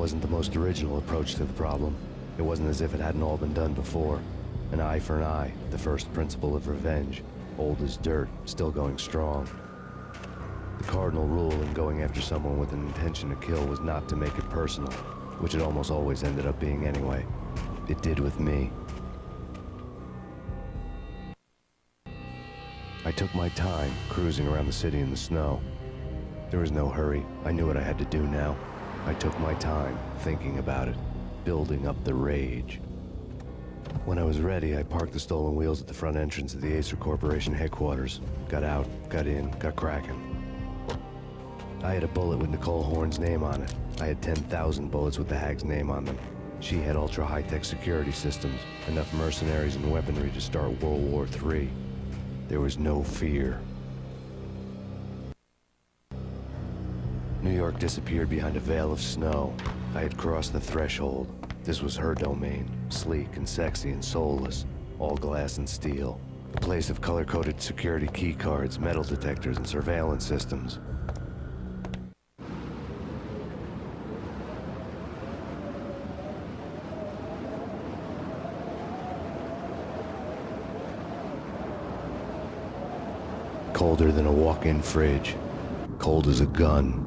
wasn't the most original approach to the problem. It wasn't as if it hadn't all been done before. An eye for an eye, the first principle of revenge. Old as dirt, still going strong. The cardinal rule in going after someone with an intention to kill was not to make it personal, which it almost always ended up being anyway. It did with me. I took my time, cruising around the city in the snow. There was no hurry. I knew what I had to do now. I took my time, thinking about it, building up the rage. When I was ready, I parked the stolen wheels at the front entrance of the Aesir Corporation headquarters. Got out, got in, got cracking. I had a bullet with Nicole Horn's name on it. I had 10,000 bullets with the Hag's name on them. She had ultra-high-tech security systems, enough mercenaries and weaponry to start World War III. There was no fear. New York disappeared behind a veil of snow. I had crossed the threshold. This was her domain, sleek and sexy and soulless, all glass and steel. A place of color-coded security keycards, metal detectors, and surveillance systems. Colder than a walk-in fridge. Cold as a gun.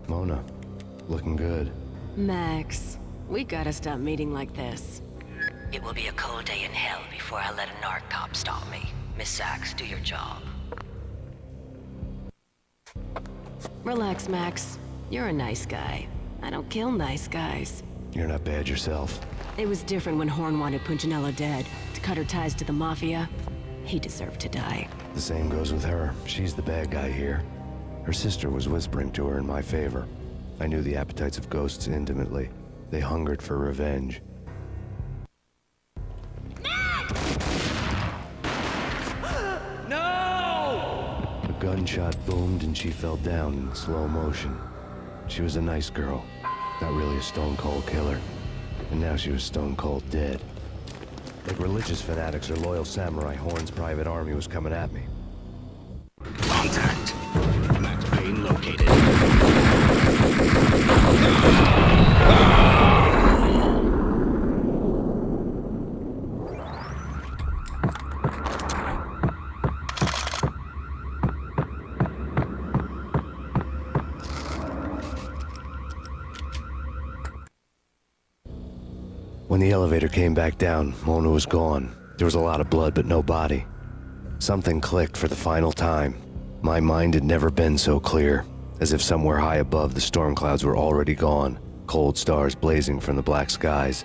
Mona, looking good. Max, we gotta stop meeting like this. It will be a cold day in hell before I let a narc cop stop me. Miss Sachs, do your job. Relax, Max. You're a nice guy. I don't kill nice guys. You're not bad yourself. It was different when Horn wanted Punchinello dead, to cut her ties to the Mafia. He deserved to die. The same goes with her. She's the bad guy here. Her sister was whispering to her in my favor. I knew the appetites of ghosts intimately. They hungered for revenge. No! A gunshot boomed and she fell down in slow motion. She was a nice girl, not really a stone-cold killer. And now she was stone-cold dead. Like religious fanatics or loyal samurai, Horn's private army was coming at me. Contact. Max Payne located. When the elevator came back down, Mona was gone. There was a lot of blood, but no body. Something clicked for the final time. My mind had never been so clear, as if somewhere high above the storm clouds were already gone, cold stars blazing from the black skies.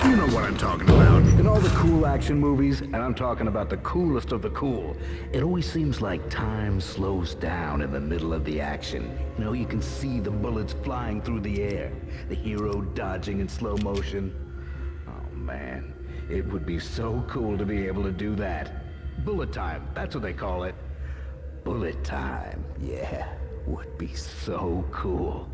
You know what I'm talking about. In all the cool action movies, and I'm talking about the coolest of the cool, it always seems like time slows down in the middle of the action. You know, you can see the bullets flying through the air, the hero dodging in slow motion. Oh man, it would be so cool to be able to do that. Bullet time, that's what they call it. Bullet time, yeah, would be so cool.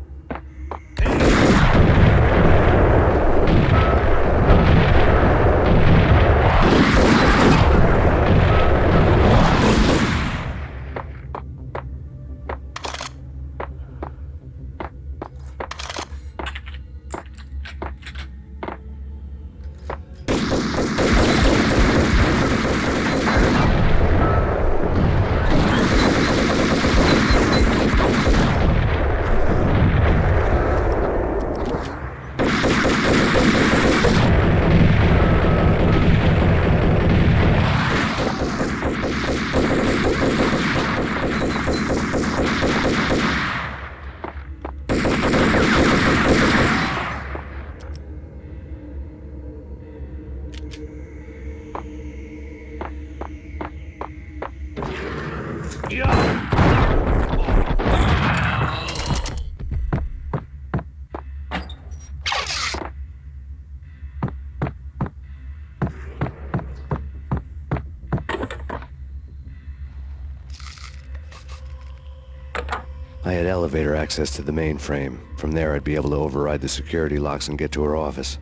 I had elevator access to the mainframe. From there, I'd be able to override the security locks and get to her office.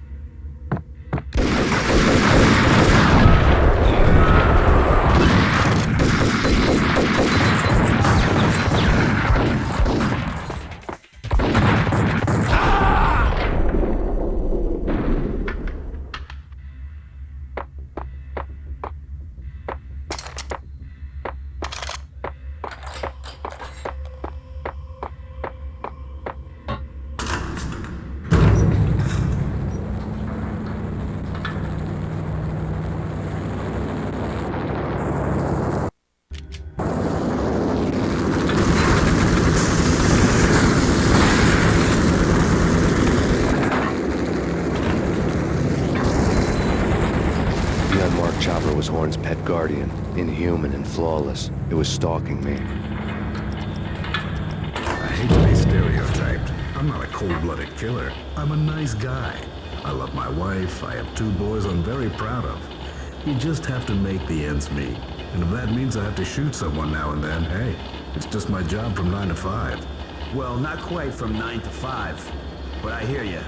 The unmarked chopper was Horn's pet guardian, inhuman and flawless. It was stalking me. I hate to be stereotyped. I'm not a cold-blooded killer. I'm a nice guy. I love my wife. I have 2 boys I'm very proud of. You just have to make the ends meet. And if that means I have to shoot someone now and then, hey, it's just my job from 9 to 5. Well, not quite from 9 to 5, but I hear you.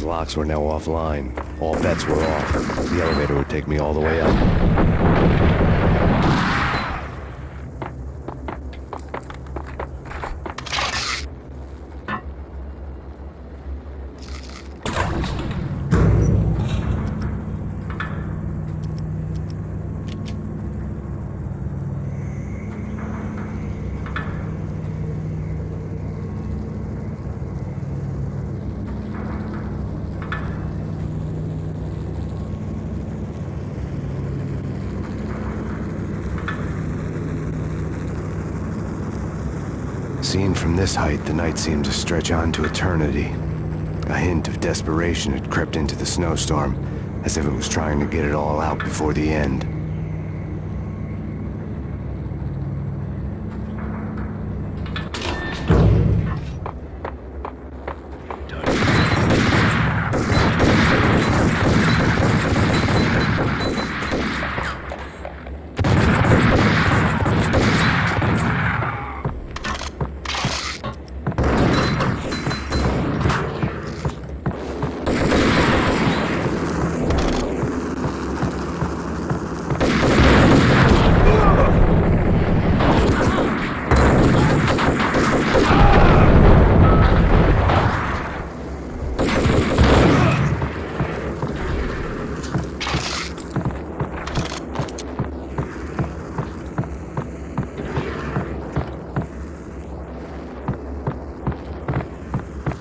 Locks were now offline. All bets were off. The elevator would take me all the way up. Seen from this height, the night seemed to stretch on to eternity. A hint of desperation had crept into the snowstorm, as if it was trying to get it all out before the end.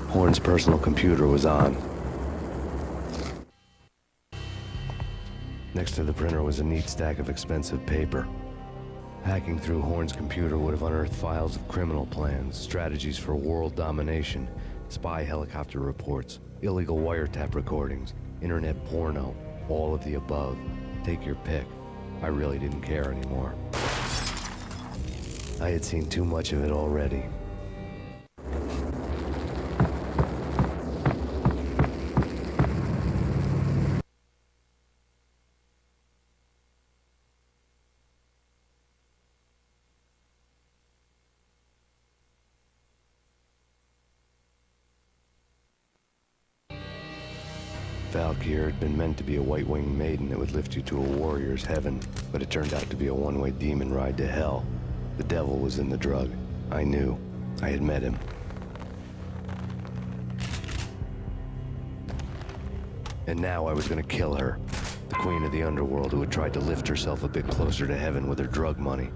Horn's personal computer was on. Next to the printer was a neat stack of expensive paper. Hacking through Horn's computer would have unearthed files of criminal plans, strategies for world domination, spy helicopter reports, illegal wiretap recordings, internet porno, all of the above. Take your pick. I really didn't care anymore. I had seen too much of it already. Valkyr had been meant to be a white-winged maiden that would lift you to a warrior's heaven, but it turned out to be a one-way demon ride to hell. The devil was in the drug. I knew. I had met him. And now I was gonna kill her. The queen of the underworld who had tried to lift herself a bit closer to heaven with her drug money.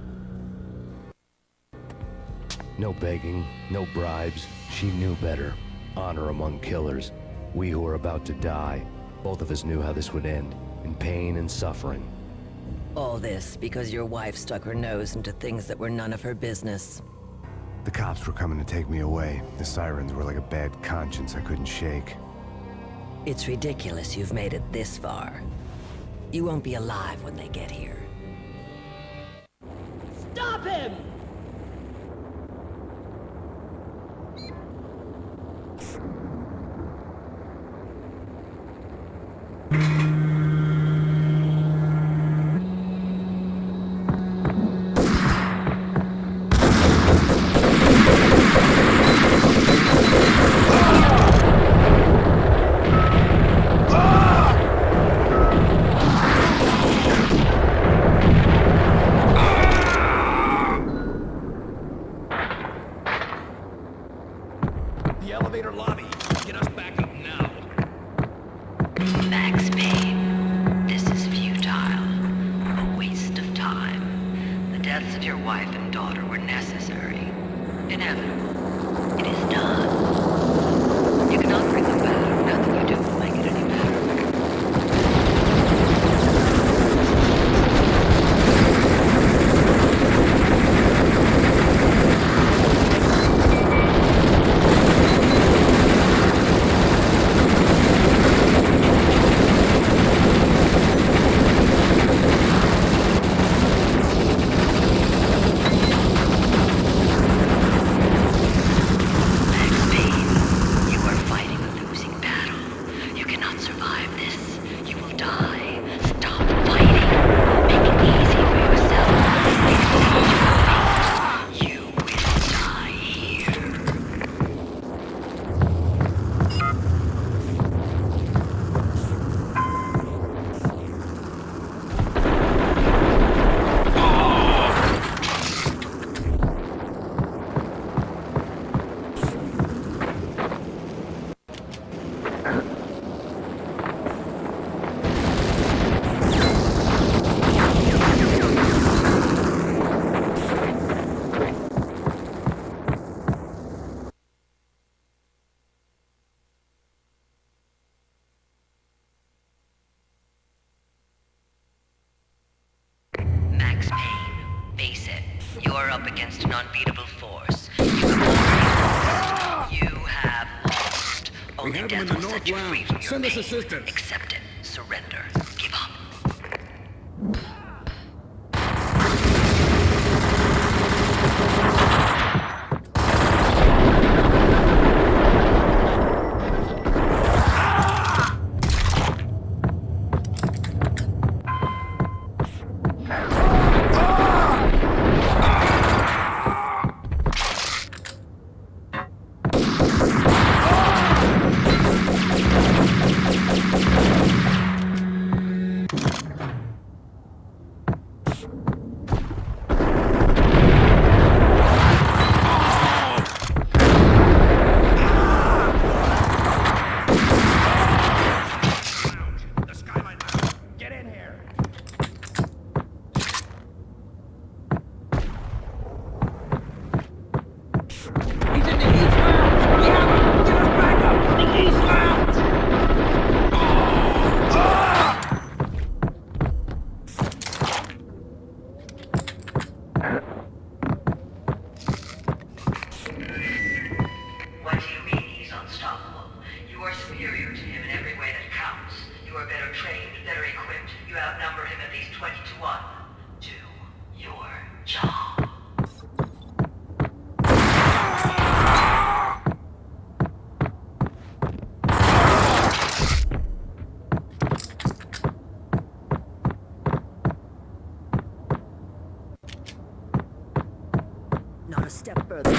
No begging, no bribes. She knew better. Honor among killers. We who were about to die, both of us knew how this would end, in pain and suffering. All this because your wife stuck her nose into things that were none of her business. The cops were coming to take me away. The sirens were like a bad conscience I couldn't shake. It's ridiculous you've made it this far. You won't be alive when they get here. Stop him! The elevator lobby. Get us back up now. Max Payne, this is futile. A waste of time. The deaths of your wife and daughter were necessary. Inevitable. It is done. You cannot bring them back. Nothing you do will make it any better. Max Payne, face it. You're up against an unbeatable force. You have lost. Only death will set you free from your pain. assistance. Accept it. Surrender. Give up. a step further.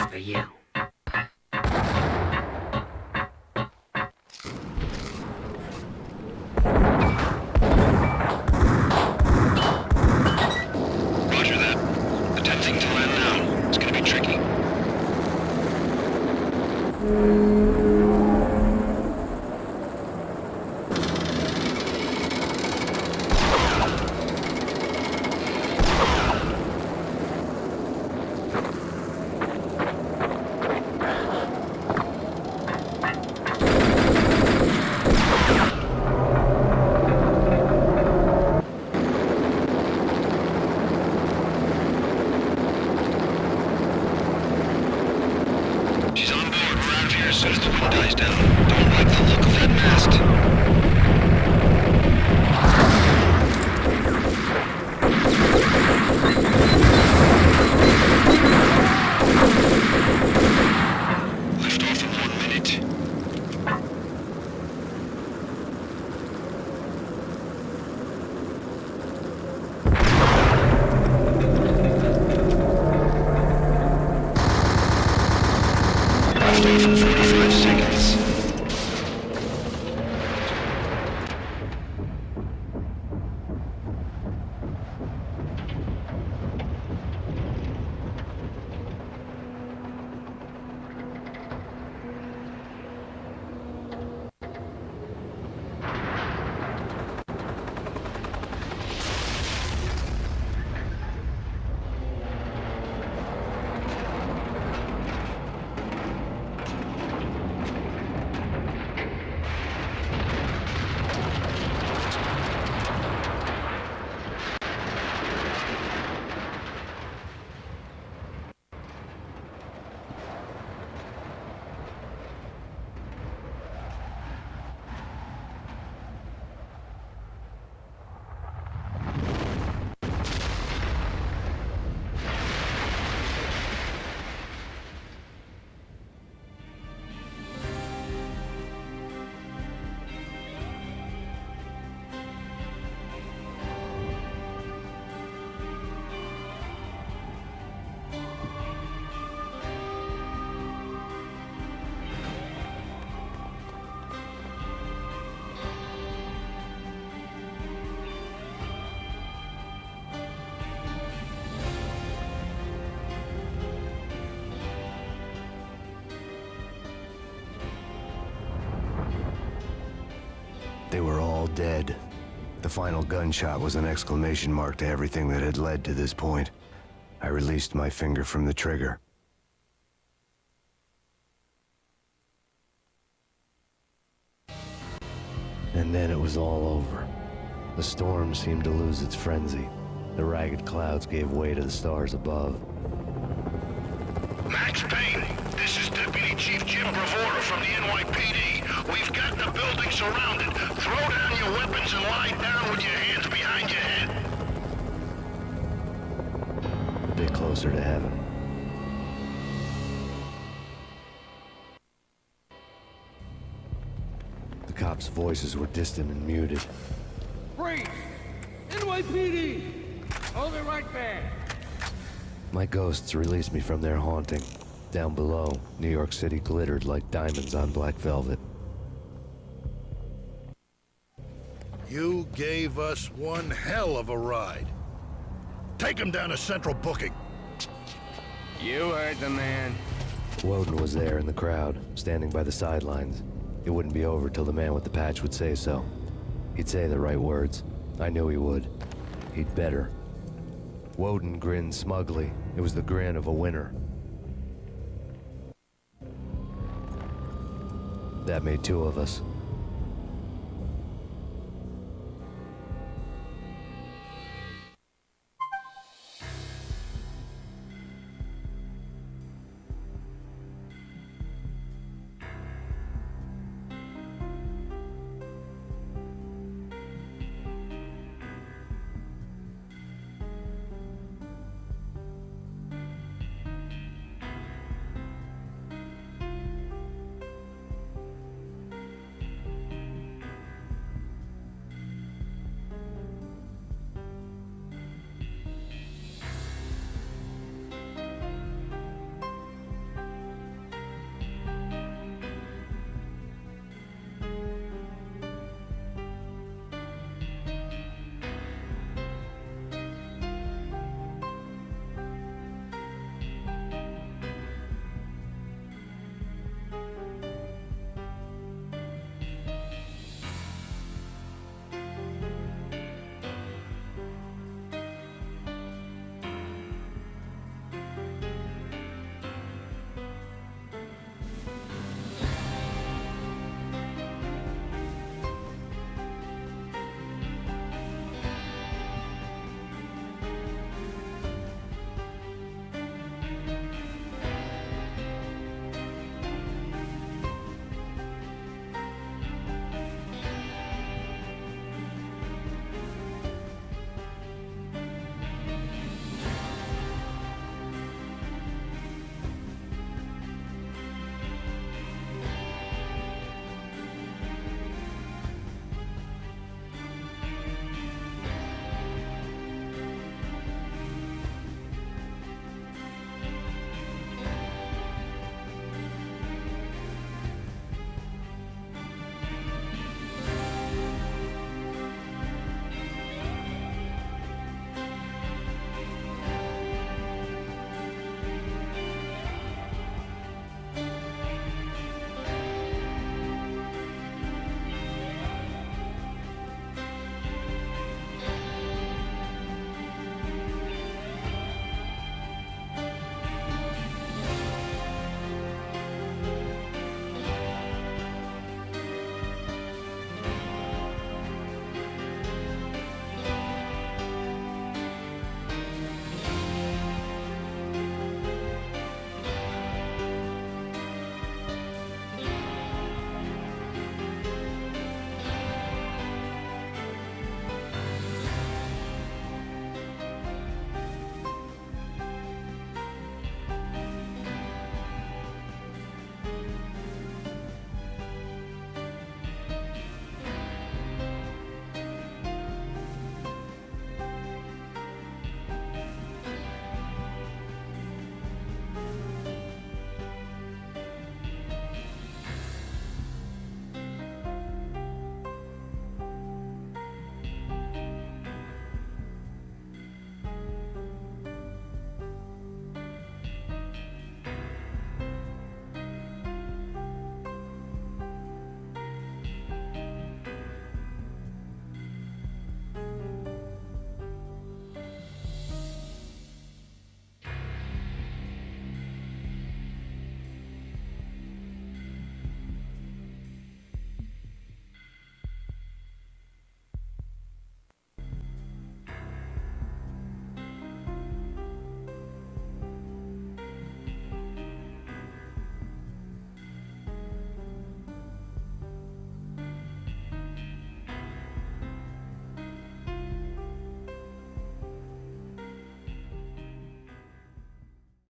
For you. Roger that. Attempting to land now. It's gonna be tricky. She's on board. We're out of here as soon as the wind dies down. Don't like the look of that mast. Lift off in 1 minute. Lift off in 45 seconds. They were all dead. The final gunshot was an exclamation mark to everything that had led to this point. I released my finger from the trigger. And then it was all over. The storm seemed to lose its frenzy. The ragged clouds gave way to the stars above. Max Payne, this is Deputy Chief Jim Bravura from the NYPD. We've got the building surrounded. Throw down your weapons and lie down with your hands behind your head. A bit closer to heaven. The cops' voices were distant and muted. Freeze! NYPD! Hold it right there! My ghosts released me from their haunting. Down below, New York City glittered like diamonds on black velvet. You gave us one hell of a ride. Take him down to Central Booking. You heard the man. Woden was there in the crowd, standing by the sidelines. It wouldn't be over till the man with the patch would say so. He'd say the right words. I knew he would. He'd better. Woden grinned smugly. It was the grin of a winner. That made two of us.